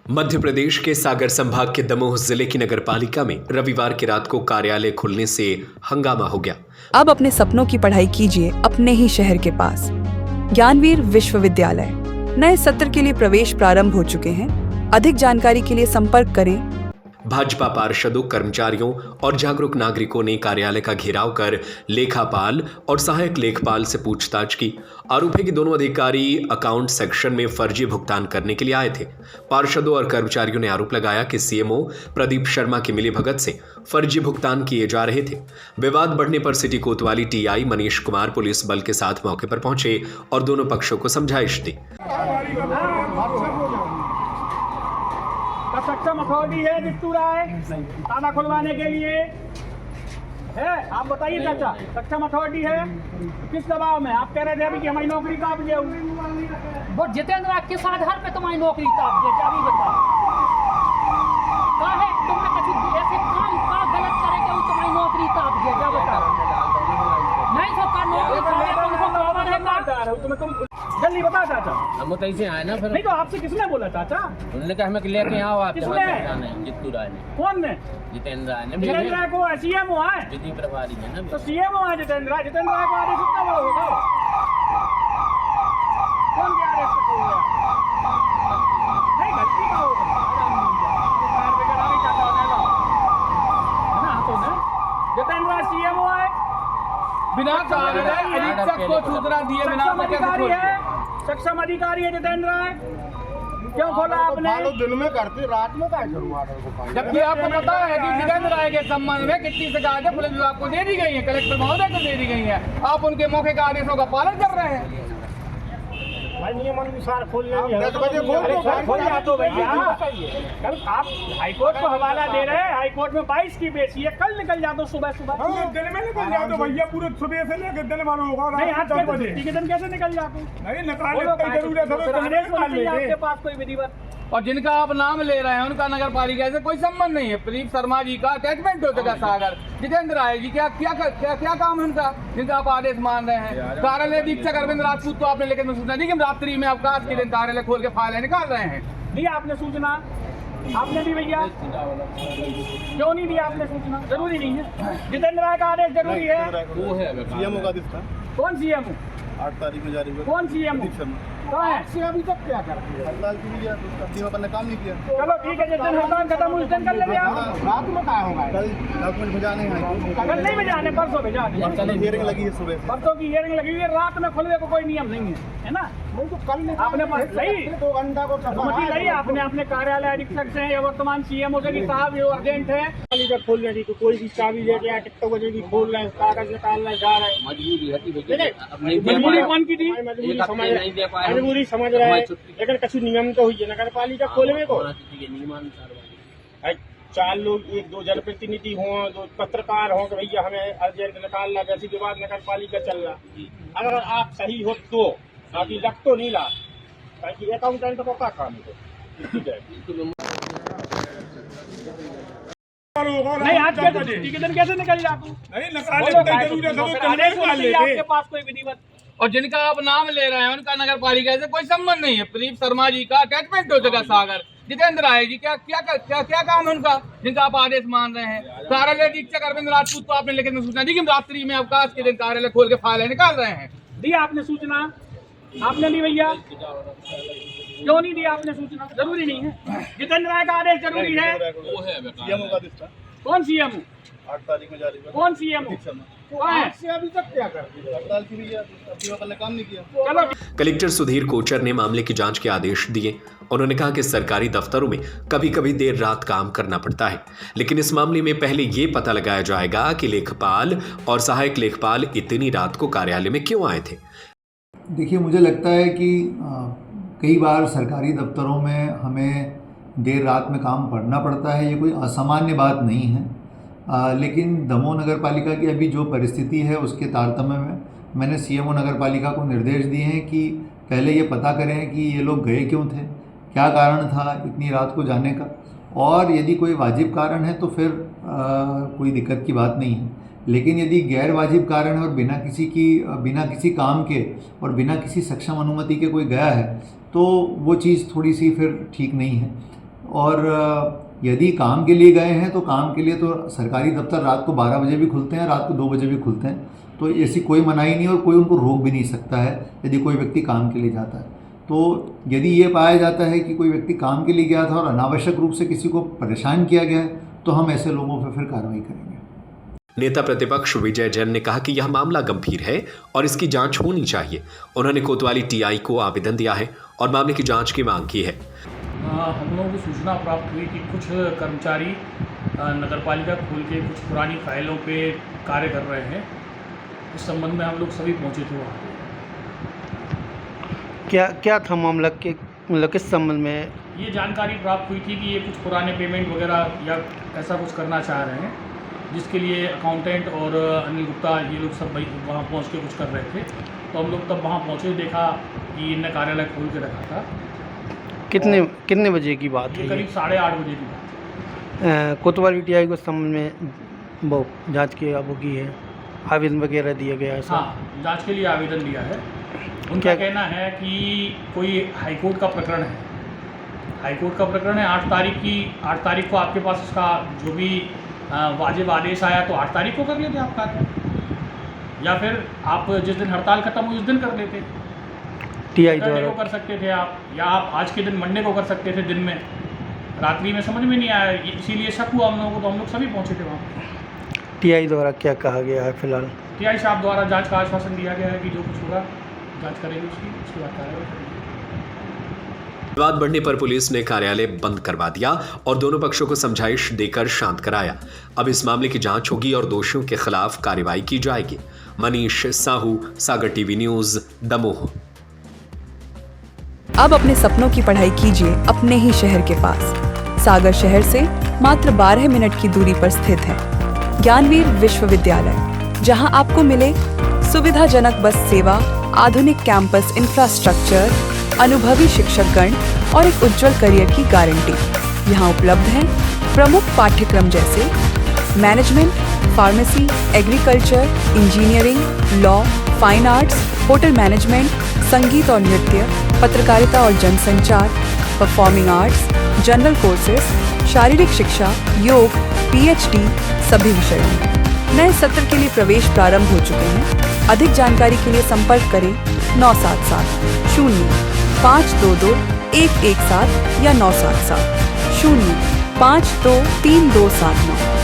मध्य प्रदेश के सागर संभाग के दमोह जिले की नगरपालिका में रविवार की रात को कार्यालय खुलने से हंगामा हो गया। अब अपने सपनों की पढ़ाई कीजिए अपने ही शहर के पास। ज्ञानवीर विश्वविद्यालय नए सत्र के लिए प्रवेश प्रारंभ हो चुके हैं। अधिक जानकारी के लिए संपर्क करें। भाजपा पार्षदों, कर्मचारियों और जागरूक नागरिकों ने कार्यालय का घेराव कर लेखापाल और सहायक लेखपाल से पूछताछ की। आरोप है कि दोनों अधिकारी अकाउंट सेक्शन में फर्जी भुगतान करने के लिए आए थे। पार्षदों और कर्मचारियों ने आरोप लगाया कि सीएमओ प्रदीप शर्मा की मिलीभगत से फर्जी भुगतान किए जा रहे थे। विवाद बढ़ने पर सिटी कोतवाली टीआई मनीष कुमार पुलिस बल के साथ मौके पर पहुंचे और दोनों पक्षों को समझाइश दी। सक्षम अथॉरिटी है जितू राय ताला खुलवाने के लिए है। आप बताइए चाचा, सक्षम अथॉरिटी है किस दबाव में? आप कह रहे थे अभी कि हमारी नौकरी काट गया। वो जितेंद्र राय किस आधार पे तुम्हारी नौकरी काट गया? अभी बताओ का है तुमने कुछ ऐसे काम का गलत करे कि वो तुम्हारी नौकरी काट गया? क्या बताओ? नहीं तो का नौकरी काटे तुमको खबर है का? तुम जल्दी बता चाचा। हम तो ऐसे आए ना फिर। नहीं तो आपसे किसने बोला चाचा? उन्होंने कहा हमें लेके आओ आप। किसने? जितू राय ने। कौन ने? जितेंद्र राय ने। जितेंद्र राय को सीएमओ है, विधि प्रभारी है ना। तो सीएमओ है जितेंद्र राय। जितेंद्र राय को आदेश कितना बड़ा होगा? कौन के आदेश पे हो गया? नहीं गलती का होगा। कार पे करा नहीं चाहता है ना हाथों में। जितेंद्र राय सीएमओ है, बिना अधीक्षक को सूचना दिए बिना अधिकारी है, सक्षम अधिकारी है जितेंद्र राय। क्यों खोला आपने? दिन में करते रात में क्या शुरुआत है? जबकि आपको पता है कि जितेंद्र राय के संबंध में कितनी शिकायतें पुलिस विभाग को दे दी गई है, कलेक्टर महोदय को दे दी गई है। आप उनके मौके के आदेशों का पालन कर रहे हैं। नियमानुसार खोल लेंगे। 10 बजे खोल तो भैया कल आप हाईकोर्ट को हवाला दे रहे हैं। हाईकोर्ट में 22 की बेची है, कल निकल जाते सुबह सुबह। दिन में निकल जाते भैया, पूरे सुबह से लेकर दिन मानो होगा। नहीं आज के दिन कैसे निकल जाते? नहीं निकालने आपके पास कोई विधिवत और जिनका आप नाम ले रहे हैं उनका नगर पालिका से कोई संबंध नहीं है। प्रदीप शर्मा जी का अटैचमेंट हो चुका सागर। जितेंद्र राय जी क्या क्या क्या क्या काम है उनका जिनका आप आदेश मान रहे हैं? कार्यालय अधीक्षक अरविंद राजपूत को आपने लेकर सूचना दी कि रात्रि में अवकाश के दिन कार्यालय खोल के फाइलें निकाल रहे हैं। दी आपने सूचना? आपने दी भैया? क्यों नहीं दिया आपने सूचना? जरूरी नहीं है। जितेंद्र राय का आदेश जरूरी है। वो है सीएमओ का दिखता। कौन सीएमओ? 8 तारीख में जारी हुआ। कौन सीएमओ? अभी तक क्या कर रहे हैं? हड़ताल की भी अपन ने काम नहीं किया। चलो ठीक है, जिस दिन हड़ताल खत्म उस दिन कर लेंगे। आप रात में क्या होगा? कल डॉक्यूमेंट भिजाने हैं। कल नहीं भिजाने, परसों भिजा दें। हियरिंग लगी है सुबह। परसों की हियरिंग लगी हुई है। रात में खुलने को कोई नियम नहीं है ना? तो कल आपने सही 2 घंटा को अनुमति ली आपने अपने कार्यालय अधीक्षक से या वर्तमान सीएमओ से कि साहब ये अर्जेंट है खोलने की। कोई भी चाबी लेके या टिकटॉक बजे की खोल रहे हैं, कागज निकालने जा रहे हैं। मजबूरी कौन की थी? मजबूरी समझ रहे हैं, लेकिन कछु नियम तो हुई है नगर पालिका खोलने को। 4 लोग 1-2 जनप्रतिनिधि हों, 2 पत्रकार हों कि भैया हमें अर्जेंट निकालना, वैसी विवाद नगर पालिका चल रहा। अगर आप सही हो तो बाकी लग तो नहीं ला, ताकि अकाउंटेंट को क्या काम है? नहीं आज के दिन कैसे निकल जाते? आपके पास कोई विधिवत और जिनका आप नाम ले रहे हैं उनका नगर पालिका से कोई संबंध नहीं है। प्रदीप शर्मा जी का अटैचमेंट हो चुका सागर। जितेंद्र राय जी क्या क्या क्या क्या काम है उनका जिनका आप आदेश मान रहे हैं? कार्यालय अधीक्षक अरविंद राजपूत को आपने लेकर सूचना दी कि रात्रि में अवकाश के दिन कार्यालय खोल के फाइलें निकाल रहे हैं। दी आपने सूचना? आपने दी भैया? क्यों नहीं दिया आपने सूचना? जरूरी नहीं है। जितेंद्र राय का आदेश जरूरी है। वो है सीएमओ का दिखता। कौन सीएमओ? 8 तारीख में जारी हुआ। कौन सीएमओ? अभी तक क्या कर रही है? हड़ताल की भी अपन ने काम नहीं किया। चलो कलेक्टर सुधीर कोचर ने मामले की जांच के आदेश दिए। उन्होंने कहा कि सरकारी दफ्तरों में कभी कभी देर रात काम करना पड़ता है, लेकिन इस मामले में पहले ये पता लगाया जाएगा कि लेखपाल और सहायक लेखपाल इतनी रात को कार्यालय में क्यों आए थे। देखिए, मुझे लगता है कि कई बार सरकारी दफ्तरों में हमें देर रात में काम करना पड़ता है। ये कोई असामान्य बात नहीं है। लेकिन दमोह नगर पालिका की अभी जो परिस्थिति है उसके तारतम्य में मैंने सीएमओ नगर पालिका को निर्देश दिए हैं कि पहले ये पता करें कि ये लोग गए क्यों थे, क्या कारण था इतनी रात को जाने का, और यदि कोई वाजिब कारण है तो फिर कोई दिक्कत की बात नहीं है। लेकिन यदि गैर वाजिब कारण है और बिना किसी काम के और बिना किसी सक्षम अनुमति के कोई गया है तो वो चीज़ थोड़ी सी फिर ठीक नहीं है। और यदि काम के लिए गए हैं तो काम के लिए तो सरकारी दफ्तर रात को 12 बजे भी खुलते हैं, रात को 2 बजे भी खुलते हैं, तो ऐसी कोई मनाही नहीं और कोई उनको रोक भी नहीं सकता है यदि कोई व्यक्ति काम के लिए जाता है। तो यदि ये पाया जाता है कि कोई व्यक्ति काम के लिए गया था और अनावश्यक रूप से किसी को परेशान किया गया है तो हम ऐसे लोगों पर फिर कार्रवाई करेंगे। नेता प्रतिपक्ष विजय जैन ने कहा कि यह मामला गंभीर है और इसकी जांच होनी चाहिए। उन्होंने कोतवाली टीआई को आवेदन दिया है और मामले की जांच की मांग की है। हम लोगों को सूचना प्राप्त हुई कि कुछ कर्मचारी नगरपालिका खोल के कुछ पुरानी फाइलों पे कार्य कर रहे हैं। इस संबंध में हम लोग सभी पहुंचे थे वहाँ। क्या था मामला के मतलब किस संबंध में? ये जानकारी प्राप्त हुई थी कि ये कुछ पुराने पेमेंट वगैरह या ऐसा कुछ करना चाह रहे हैं, जिसके लिए अकाउंटेंट और अनिल गुप्ता ये लोग सब वहाँ पहुँच के कुछ कर रहे थे। तो हम लोग तब वहाँ पहुँचे, देखा कि इनने कार्यालय खोल के रखा था। कितने बजे की बात है? ये करीब 8:30 बजे की बात है। कोतवाली टीआई को संबंध में वो जांच की वो की है, आवेदन वगैरह दिया गया है? हाँ, जांच के लिए आवेदन दिया है। उनका कहना है कि कोई हाईकोर्ट का प्रकरण है, हाईकोर्ट का प्रकरण है। 8 तारीख को आपके पास उसका जो भी वाजिब आदेश आया तो 8 तारीख को कर लेते आप कार्य, या फिर आप जिस दिन हड़ताल खत्म हुई उस दिन कर लेते। टीआई सैटरडे द्वारा को कर सकते थे आप, या आप आज के दिन मंडे को कर सकते थे दिन में। रात्रि में समझ में नहीं आया, इसीलिए शक हुआ हम लोगों को, तो हम लोग सभी पहुँचे थे वहाँ। टीआई द्वारा क्या कहा गया है फिलहाल? टीआई साहब द्वारा जांच का आश्वासन दिया गया है कि जो कुछ होगा जांच करेंगे उसकी बात कार्रवाई करेंगे। विवाद बढ़ने पर पुलिस ने कार्यालय बंद करवा दिया और दोनों पक्षों को समझाइश देकर शांत कराया। अब इस मामले की जांच होगी और दोषियों के खिलाफ कार्रवाई की जाएगी। मनीष साहू, सागर टीवी न्यूज, दमोह। अब अपने सपनों की पढ़ाई कीजिए अपने ही शहर के पास। सागर शहर से मात्र 12 मिनट की दूरी पर स्थित है ज्ञानवीर विश्वविद्यालय, जहां आपको मिले सुविधाजनक बस सेवा, आधुनिक कैंपस इंफ्रास्ट्रक्चर, अनुभवी शिक्षकगण और एक उज्जवल करियर की गारंटी। यहाँ उपलब्ध हैं प्रमुख पाठ्यक्रम जैसे management, pharmacy, agriculture, engineering, law, fine arts, hotel management, संगीत और नृत्य, पत्रकारिता और जनसंचार, परफॉर्मिंग आर्ट्स, जनरल कोर्सेज, शारीरिक शिक्षा, योग, पीएचडी सभी विषयों में। नए सत्र के लिए प्रवेश प्रारंभ हो चुके हैं। अधिक जानकारी के लिए संपर्क करें 977 0 522 117 या 977 0 523 279।